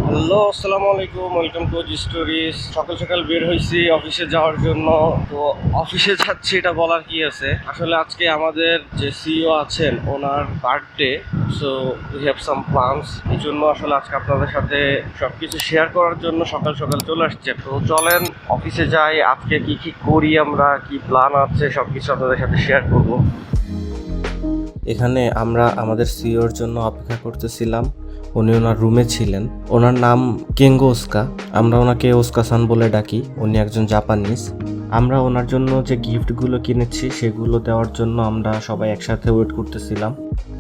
Hello, আসসালামু আলাইকুম। Welcome to G stories. সকাল সকাল বের হয়েছি অফিসে যাওয়ার জন্য। তো অফিসে যাচ্ছি এটা বলার কি আছে, আসলে আজকে আমাদের যে সিইও আছেন ওনার birthday. So we have some plans, এই জন্য আসলে আজকে আপনাদের সাথে সবকিছু শেয়ার করার জন্য সকাল সকাল চলে আসছে। তো চলেন অফিসে যাই, আজকে কি কি করি, আমরা কি প্ল্যান আছে সবকিছু আপনাদের সাথে শেয়ার করব। এখানে আমরা আমাদের সিইওর জন্য অপেক্ষা করতেছিলাম। উনি ওনার রুমে ছিলেন। ওনার নাম কেঙ্গো ওস্কা, আমরা ওনাকে ওস্কা-সান বলে ডাকি। উনি একজন জাপানিজ। আমরা ওনার জন্য যে গিফটগুলো কিনেছি সেগুলো দেওয়ার জন্য আমরা সবাই একসাথে ওয়েট করতেছিলাম।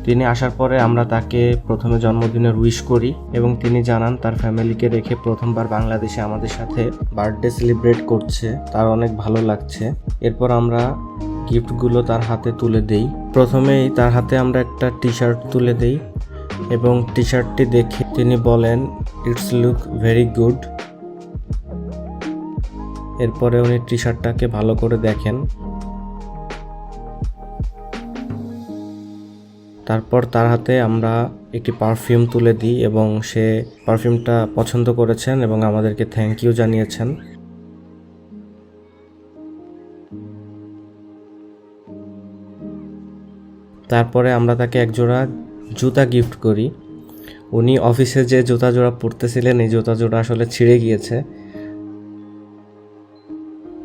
তিনি আসার পরে আমরা তাকে প্রথমে জন্মদিনের উইশ করি এবং তিনি জানান তার ফ্যামিলিকে রেখে প্রথমবার বাংলাদেশে আমাদের সাথে বার্থডে সেলিব্রেট করছে, তার অনেক ভালো লাগছে। এরপর আমরা গিফটগুলো তার হাতে তুলে দেই। প্রথমেই তার হাতে আমরা একটা টি শার্ট তুলে দেই এবং টি শার্টটি দেখে তিনি বলেন ইটস লুক ভেরি গুড। এরপরে উনি টি শার্টটাকে ভালো করে দেখেন। তারপর তার হাতে আমরা একটি পারফিউম তুলে দিই এবং সে পারফিউমটা পছন্দ করেছেন এবং আমাদেরকে থ্যাংক ইউ জানিয়েছেন। তারপরে আমরা তাকে একজোড়া জুতা গিফট করি। উনি অফিসে যে জুতা জোড়া পরতেছিলেন এই জুতা জোড়া আসলে ছিঁড়ে গিয়েছে,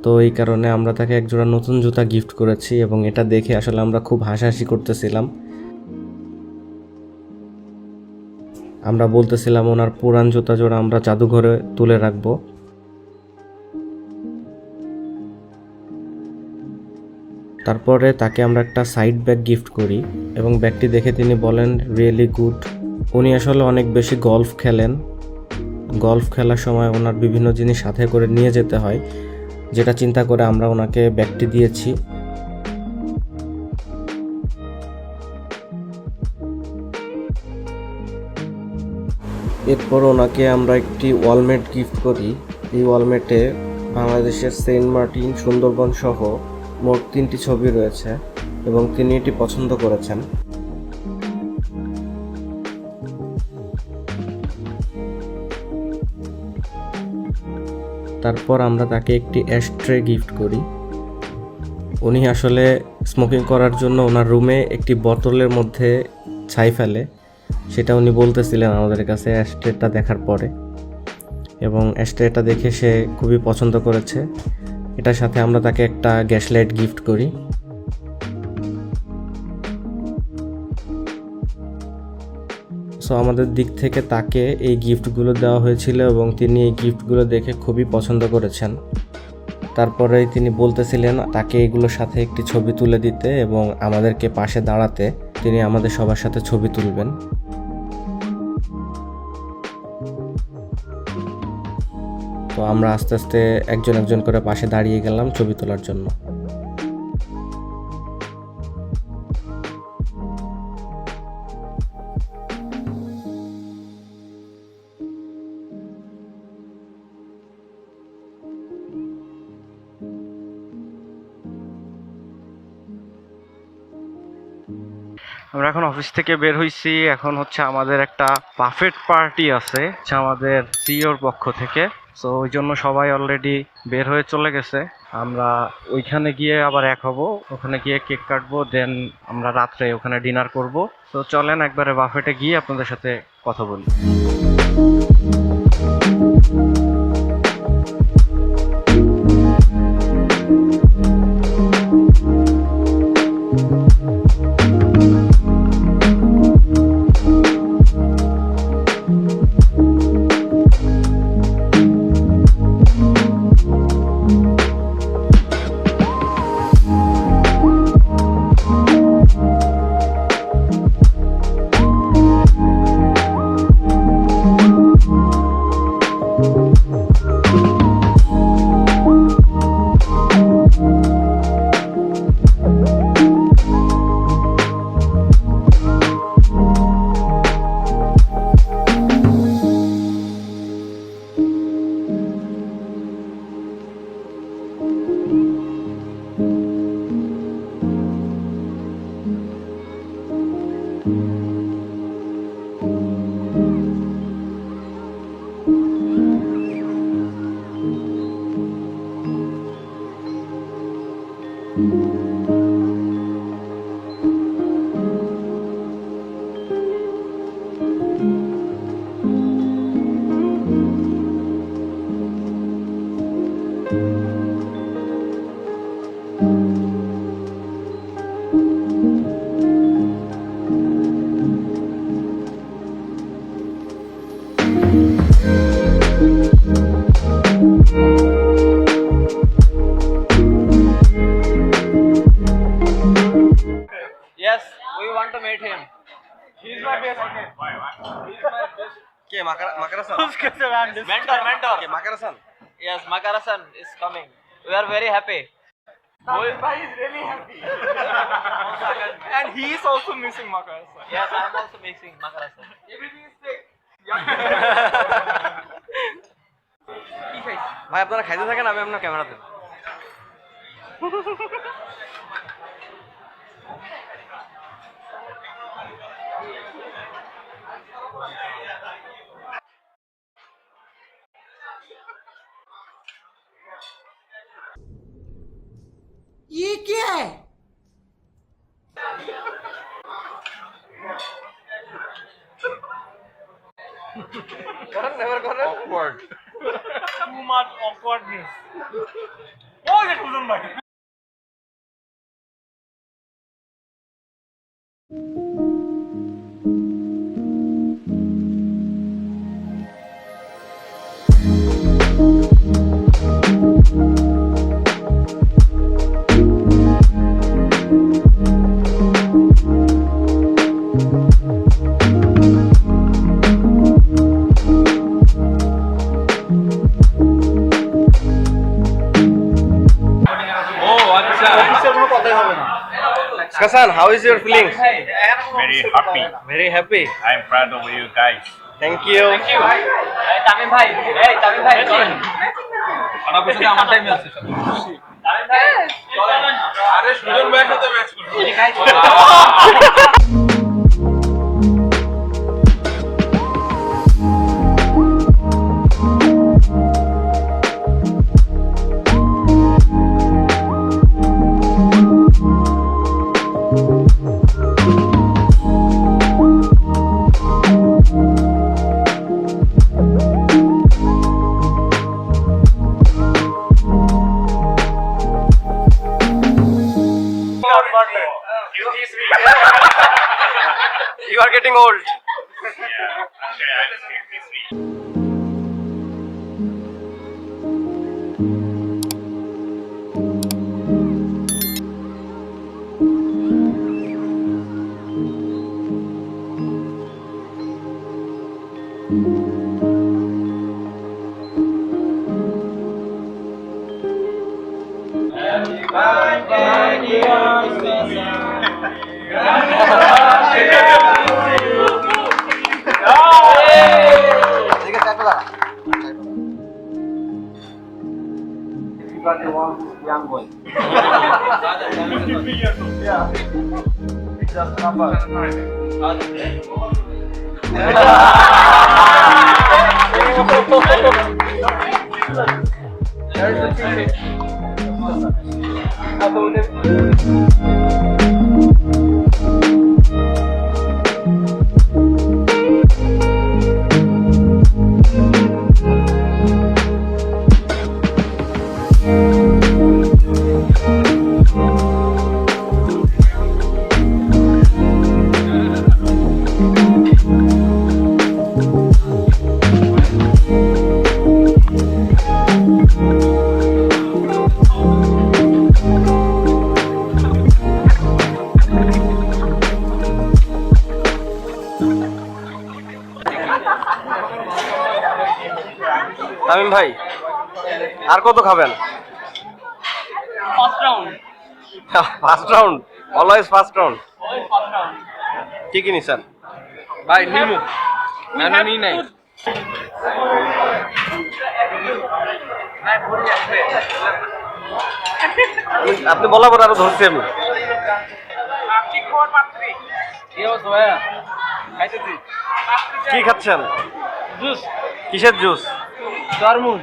তো এই কারণে আমরা তাকে একজোড়া নতুন জুতা গিফট করেছি এবং এটা দেখে আসলে আমরা খুব হাসাহাসি করতেছিলাম। আমরা বলতেছিলাম ওনার পুরান জুতা জোড়া আমরা জাদুঘরে তুলে রাখবো। তারপরে তাকে আমরা একটা সাইড ব্যাগ গিফট করি এবং ব্যাগটি দেখে তিনি বলেন রিয়েলি গুড। উনি আসলে অনেক বেশি গলফ খেলেন। গলফ খেলার সময় ওনার বিভিন্ন জিনিস সাথে করে নিয়ে যেতে হয়, যেটা চিন্তা করে আমরা ওনাকে ব্যাগটি দিয়েছি। এরপর ওনাকে আমরা একটি ওয়ালমেট গিফট করি। এই ওয়ালমেটে বাংলাদেশের সেন্ট মার্টিন, সুন্দরবন সহ মোট 3টি ছবি রয়েছে এবং তিনি এটি পছন্দ করেছেন। তারপর আমরা তাকে একটি অ্যাশট্রে গিফট করি। উনি আসলে স্মোকিং করার জন্য ওনার রুমে একটি বোতলের মধ্যে ছাই ফেলে, সেটা উনি বলতেছিলেন আমাদের কাছে অ্যাশট্রেটা দেখার পরে, এবং অ্যাশট্রেটা দেখে সে খুবই পছন্দ করেছে। এটার সাথে আমরা তাকে একটা গ্যাস লাইট গিফট করি। সো আমাদের দিক থেকে তাকে এই গিফটগুলো দেওয়া হয়েছিল এবং তিনি এই গিফটগুলো দেখে খুবই পছন্দ করেছেন। তারপরে তিনি বলতেছিলেন তাকে এগুলোর সাথে একটি ছবি তুলে দিতে এবং আমাদেরকে পাশে দাঁড়াতে। তিনি আমাদের সবার সাথে ছবি তুলবেন। তো আমরা আস্তে আস্তে একজন একজন করে পাশে দাঁড়িয়ে গেলাম ছবি তোলার জন্য। আমরা এখন অফিস থেকে বের হইছি। এখন হচ্ছে আমাদের একটা বাফেট পার্টি আছে আমাদের সিইওর পক্ষ থেকে। সো ওই জন্য সবাই অলরেডি বের হয়ে চলে গেছে। আমরা ওইখানে গিয়ে আবার এক হব, ওখানে গিয়ে কেক কাটবো, দেন আমরা রাত্রে ওখানে ডিনার করব। তো চলেন একবারে বাফেটে গিয়ে আপনাদের সাথে কথা বলি। Makarasan. Mentor. Okay, Makarasan. Yes, Makarasan is coming. We are very happy. Bhai is really happy. And he is also missing Makarasan. Yes, I am also mixing Makarasan. Everything is fake. ভাই আপনারা খাইতে থাকেন, আমি আপনার ক্যামেরাতে। ये क्या है? Awkward. Too much awkwardness. Oh, that wasn't mine. Kasan, how is your feelings? Very happy. Very happy. I'm proud of you guys. Thank you. Hey, Tamim bhai. Hey, Tamim bhai. আমার বসে আমার টাইমে আছে সব। Tamim bhai. আরে সুজন ভাইয়ের সাথে match করব। You are getting old. Yeah, actually, I'm 53. Tamim ভাই, আর কত খাবেন? First round. First round, always first round. কি কি নিছেন? ভাই নিমু। না নি নাই। আপনি বলা পর আরো ধরছি আমি। কি অবস্থা ভাইয়া? খাইতেছি। কি খাচ্ছেন? জুস। কিসের জুস? তরমুজ।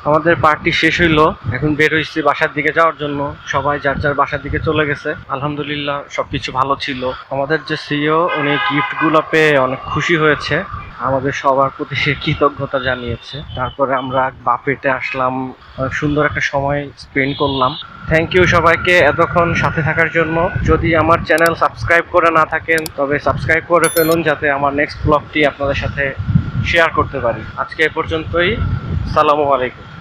আমাদের পার্টি শেষ হইলো, এখন বের হইছি বাসার দিকে যাওয়ার জন্য। সবাই যার যার বাসার দিকে চলে গেছে। আলহামদুলিল্লাহ সবকিছু ভালো ছিল। আমাদের যে সিইও, উনি গিফটগুলো পেয়ে অনেক খুশি হয়েছে, আমাদের সবার প্রতি সে কৃতজ্ঞতা জানিয়েছে। তারপরে আমরা বাফেটে আসলাম, অনেক সুন্দর একটা সময় স্পেন্ড করলাম। থ্যাংক ইউ সবাইকে এতক্ষণ সাথে থাকার জন্য। যদি আমার চ্যানেল সাবস্ক্রাইব করে না থাকেন তবে সাবস্ক্রাইব করে ফেলুন, যাতে আমার নেক্সট ব্লগটি আপনাদের সাথে শেয়ার করতে পারি। আজকে এ পর্যন্তই। আসসালামু আলাইকুম।